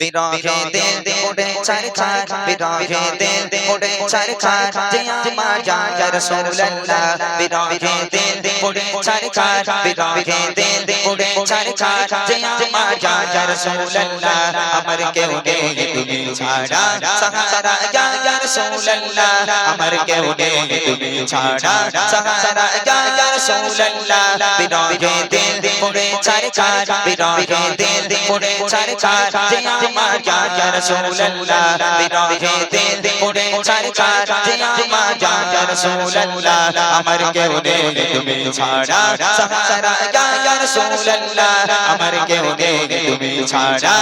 বিরহে দিল পড়ে ছারখার বিরহে দিল পড়ে ছারখার যে আমার ইয়া রাসূলুল্লাহ বিরহে দিল পড়ে ছারখার বিরহে দিল পড়ে ছারখার যে আমার ইয়া রাসূলুল্লাহ আমার কেউ নেই তুমি ছাড়া সাহারা ইয়া রাসূলুল্লাহ আমার কেউ নেই তুমি ছাড়া সাহারা ইয়া রাসূলুল্লাহ বিরহে দিল পড়ে ছারখার বিরহে দিল পড়ে ছারখার যে আমার ইয়া রাসূলুল্লাহ বিরহে দিল পড়ে ছারখার যে আমার ইয়া রাসূলুল্লাহ আমার কেউ নেই তুমি ছাড়া সাহারা ইয়া রাসূলুল্লাহ আমার কেউ নেই তুমি ছাড়া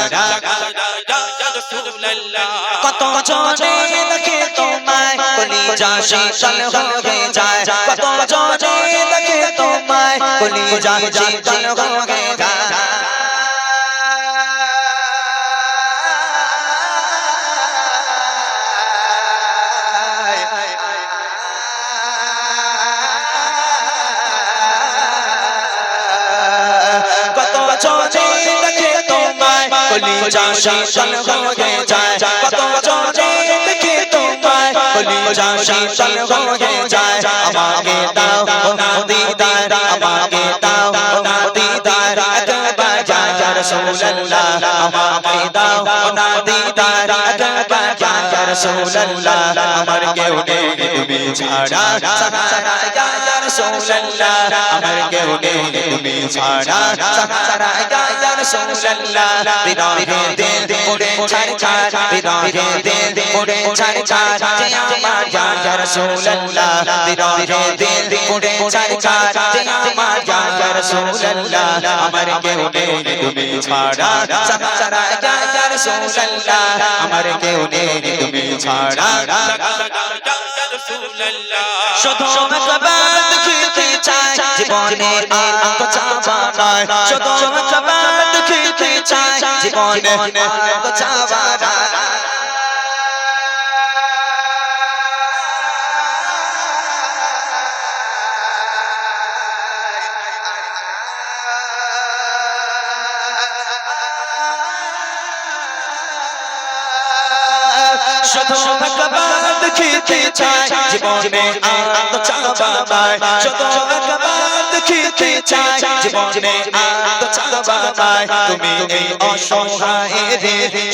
কত জনে দেখে তোমায় কলিজা শীতল হয়ে যায় কত জনে দেখে তোমায় কলিজা শীতল হয়ে যায় কত জনে দেখে তোমায় কলিজা শীতল হয়ে যায় কত জনে দেখে তোমায় কলিজা শীতল হয়ে যায় আমাকে দাও না দিদার আমাকে দাও না দিদার একবার ইয়া রাসূলুল্লাহ আমাকে দাও না দিদার একবার ইয়া রাসূলুল্লাহ আমার কেউ নেই তুমি ছাড়া সাহারা ইয়া রাসূলুল্লাহ আমার কেউ নেই তুমি ছাড়া সাহারা ইয়া রাসূলুল্লাহ বিরহে দিল পড়ে ছারখার বিরহে দিল পড়ে ছারখার যে আমার ইয়া রাসূলুল্লাহ বিরহে দিল পড়ে ছারখার যে আমার ইয়া রাসূলুল্লাহ আমার কেউ নেই তুমি ছাড়া সাহারা ইয়া রাসূলুল্লাহ আমার কেউ নেই তুমি ছাড়া শুধু একবার দেখিতে চাই জীবনে আর তো চাওয়া নয় শুধু একবার দেখিতে চাই জীবনে আর তো চাওয়া নয় শুধু একবার দেখিতে চাই জীবনে আর তো চাওয়া নয় শুধু একবার দেখিতে চাই জীবনে আর তো চাওয়া নয় তুমি এই অসহায়ের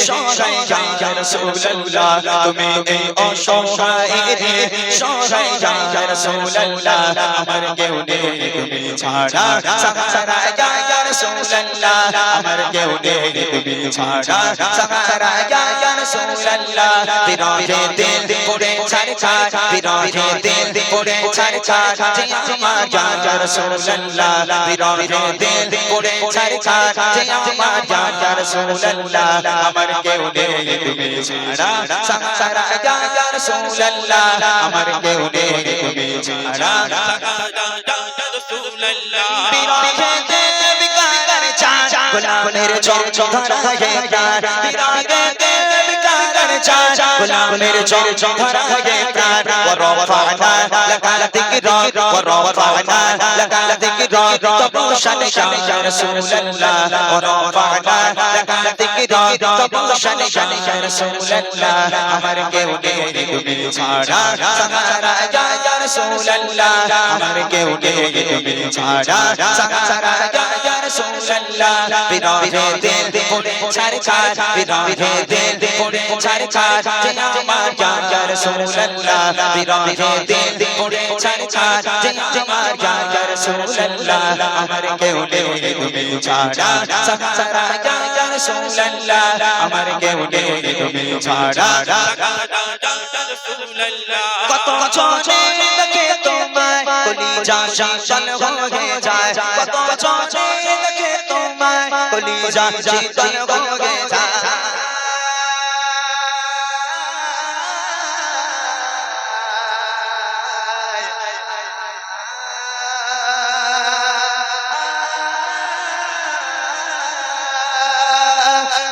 সহায় ইয়া রাসূলুল্লাহ তুমি এই অসহায়ের সহায় ইয়া রাসূলুল্লাহ আমার কেউ নেই তুমি ছাড়া সাহারা ইয়া রাসূলুল্লাহ আমার কেউ নেই তুমি ছাড়া সাহারা ইয়া রাসূলুল্লাহ বিরহে দিল পড়ে ছারখার বিরহে দিল পড়ে ছারখার যে আমার ইয়া রাসূলুল্লাহ বিরহে দিল পড়ে ছারখার যে আমার ইয়া রাসূলুল্লাহ আমার কেউ নেই তুমি ছাড়া সাহারা ইয়া রাসূলুল্লাহ আমার কেউ নেই তুমি ছাড়া বিরহে দিল বিকার চাঁদ গোলামের চোখ ধরা হে প্রাণ বিরহে দিল বিকার চাঁদ গোলামের চোখ ধরা হে প্রাণ ওয়ারফানা লাকাল যিকরা ওয়ারফানা লাকাল যিকরা তবু শান ইয়া রাসূলুল্লাহ ওয়ারফানা লাকাল যিকরা তবু শান ইয়া রাসূলুল্লাহ আমার কেউ নেই তুমি ছাড়া সাহারা ইয়া রাসূলুল্লাহ আমার কেউ নেই তুমি ছাড়া সাহারা ইয়া রাসূলুল্লাহ বিরহে দিল পড়ে ছারখার বিরহে দিল পড়ে ছারখার যে আমার ইয়া রাসূলুল্লাহ বিরহে দিল পড়ে ছারখার যে আমার ইয়া রাসূলুল্লাহ আমার কেউ নেই তুমি ছাড়া সাহারা ইয়া রাসূলুল্লাহ আমার কেউ নেই তুমি ছাড়া কত জনে দেখে তোমায় কলিজা শীতল হয়ে যায় কত জনে দেখে তোমায় কলিজা শীতল হয়ে যায়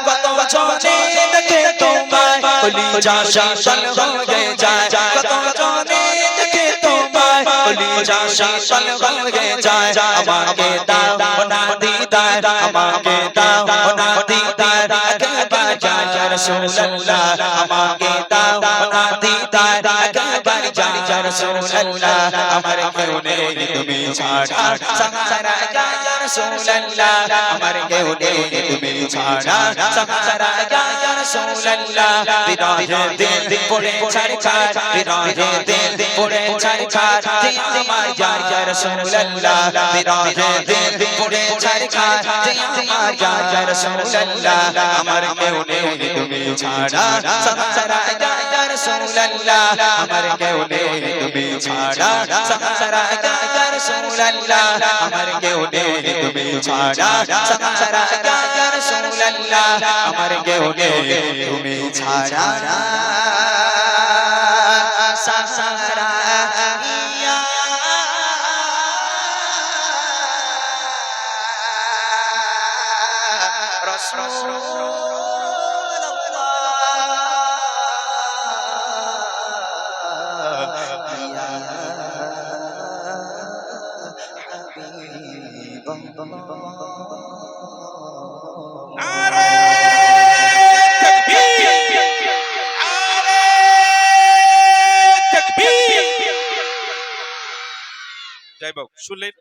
কত জনে দেখে তোমায় কলিজা শীতল হয়ে যায় কত জনে দেখে তোমায় কলিজা শীতল হয়ে যায় আমাকে দাও না দিদার আমাকে দাও না দিদার একবার ইয়া রাসূলুল্লাহ আমাকে দাও না দিদার একবার ইয়া রাসূলুল্লাহ আমার কেউ নেই তুমি ছাড়া সাহারা ইয়া রাসূলুল্লাহ আমার কেউ নেই তুমি ছাড়া সাহারা ইয়া রাসূলুল্লাহ বিরহে দিল পড়ে ছাড় বিরহে দিল পড়ে ছাড় আমার ইয়া রাসূলুল্লাহ বিরহে দিল পড়ে ছাড় আমার ইয়া রাসূলুল্লাহ আমার কেউ নেই তুমি ছাড়া সাহারা ইয়া রাসূলুল্লাহ আমার কেউ নেই তুমি ছাড়া সাহারা ইয়া রাসূলুল্লাহ আমার কেউ নেই তুমি ছাড়া সাহারা ইয়া রাসূলুল্লাহ আমার কেউ নেই তুমি ছাড়া সাহারা ইয়া নারে তাকবীর, নারে তাকবীর। যাই হোক শুনলেন